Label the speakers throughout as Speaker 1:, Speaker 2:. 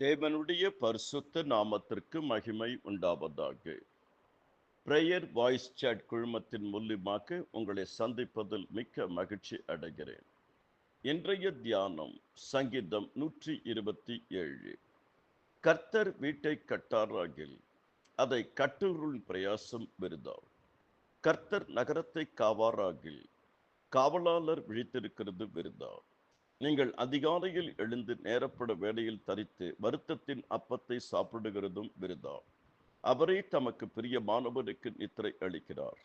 Speaker 1: தேவனுடைய பரிசுத்த நாமத்திற்கு மகிமை உண்டாவதாக. பிரேயர் வாய்ஸ் சாட் குழுமத்தின் மூலியமாக உங்களை சந்திப்பதில் மிக்க மகிழ்ச்சி அடைகிறேன். இன்றைய தியானம் சங்கீதம் 127. கர்த்தர் வீட்டை கட்டாராகில் அதை கட்டுருள் பிரயாசம் விருதா. கர்த்தர் நகரத்தை காவாராகில் காவலாளர் விழித்திருக்கிறது விருதா. நீங்கள் அதிகாலையில் எழுந்து நேரப்பட வேலையில் தரித்து வருத்தத்தின் அப்பத்தை சாப்பிடுகிறதும் விருதா. அவரே தமக்கு பிரியமானவனுக்கு நித்திரை அளிக்கிறார்.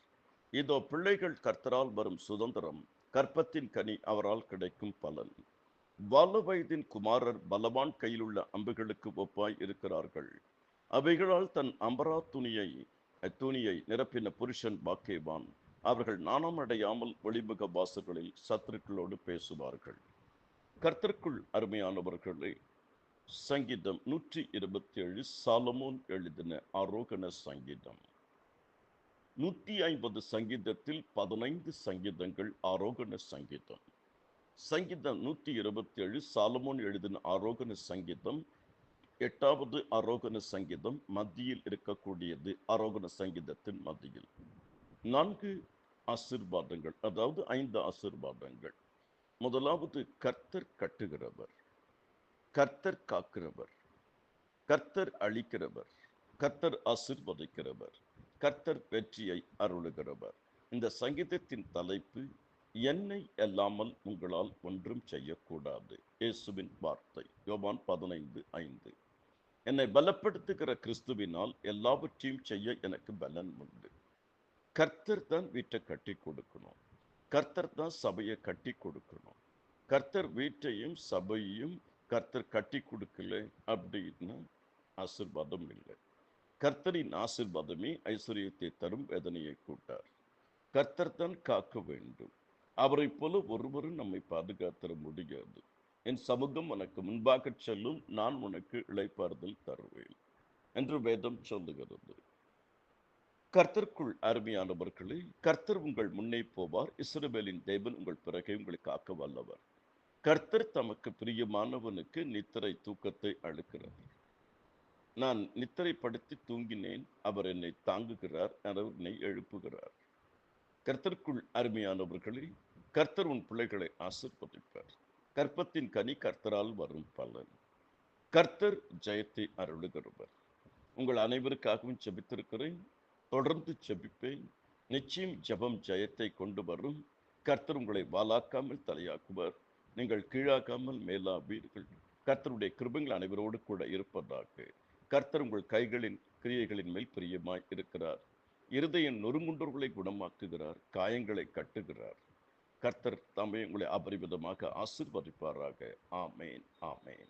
Speaker 1: இதோ பிள்ளைகள் கர்த்தரால் வரும் சுதந்திரம், கற்பத்தின் கனி அவரால் கிடைக்கும் பலன். வால வயதின் குமாரர் பலவான் கையிலுள்ள அம்புகளுக்கு ஒப்பாய் இருக்கிறார்கள். அவைகளால் தன் அம்பரா துணியை நிரப்பின புருஷன் பாக்கியவான். அவர்கள் நாணமடையாமல் ஒளிமுக வாசல்களில் சத்துருக்களோடு பேசுவார்கள். கர்த்தருக்குள் அருமையானவர்களே, சங்கீதம் 127 சாலமோன் எழுதின ஆரோகண சங்கீதம். 150 சங்கீதத்தில் 15 சங்கீதங்கள் ஆரோகண சங்கீதம். சங்கீதம் 127 சாலமோன் எழுதின ஆரோகண சங்கீதம் 8வது ஆரோகண சங்கீதம். மத்தியில் இருக்கக்கூடியது ஆரோகண சங்கீதத்தின் மத்தியில் 4 ஆசீர்வாதங்கள், அதாவது 5 ஆசீர்வாதங்கள். முதலாவது, கர்த்தர் கட்டுகிறவர், கர்த்தர் காக்கிறவர், கர்த்தர் அழிக்கிறவர், கர்த்தர் ஆசீர்வதிக்கிறவர், கர்த்தர் வெற்றியை அருளுகிறவர். இந்த சங்கீதத்தின் தலைப்பு, என்னை அல்லாமல் உங்களால் ஒன்றும் செய்யக்கூடாது. இயேசுவின் வார்த்தை யோவான் 15:5. என்னை பலப்படுத்துகிற கிறிஸ்துவினால் எல்லாவற்றையும் செய்ய எனக்கு பலன் உண்டு. கர்த்தர் தான் வீட்டை கட்டி கொடுக்கணும். கர்த்தர் தான் சபையை கட்டி கொடுக்கணும். கர்த்தர் வீட்டையும் சபையையும் கர்த்தர் கட்டி கொடுக்கல அப்படின்னா ஆசீர்வாதம் இல்லை. கர்த்தரின் ஆசீர்வாதமே ஐஸ்வர்யத்தை தரும், வேதனையை கூட்டார். கர்த்தர் தான் காக்க வேண்டும். அவரை போல ஒருவரும் நம்மை பாதுகாத்தர முடியாது. என் சமூகம் உனக்கு முன்பாக செல்லும், நான் உனக்கு இளைப்பாறுதல் தருவேன் என்று வேதம் சொல்லுகிறது. கர்த்தருக்குள் அருமையானவர்களே, கர்த்தர் உங்கள் முன்னே போவார். இஸ்ரவேலின் தேவன் உங்கள் பிறகே உங்களை காக்க வல்லவர். கர்த்தர் தமக்கு பிரியமானவனுக்கு நித்திரை தூக்கத்தை அளிக்கிறார். நான் நித்திரைப்படுத்தி தூங்கினேன், அவர் என்னை தாங்குகிறார், அவர் என்னை எழுப்புகிறார். கர்த்தருக்குள் அருமையானவர்களே, கர்த்தர் உன் பிள்ளைகளை ஆசீர்வதிப்பார். கற்பத்தின் கனி கர்த்தரால் வரும் பலன். கர்த்தர் ஜெயத்தை அருளுகிறவர். உங்கள் அனைவருக்காகவும் ஜெபித்திருக்கிறேன், தொடர்ந்து ஜெபிப்பேன். நிச்சயம் ஜெபம் ஜெயத்தை கொண்டு வரும். கர்த்தர் உங்களை வாலாக்காமல் தலையாக்குவார். நீங்கள் கீழாக்காமல் மேலாவீர்கள். கர்த்தருடைய கிருபைகள் அனைவரோடு கூட இருப்பதாக. கர்த்தர் உங்கள் கைகளின் கிரியைகளின் மேல் பிரியமாய் இருக்கிறார். இருதயம் நொறுங்குண்டவர்களை குணமாக்குகிறார், காயங்களை கட்டுகிறார். கர்த்தர் தாமே உங்களை அபரிவிதமாக ஆசீர்வதிப்பாராக. ஆமேன், ஆமேன்.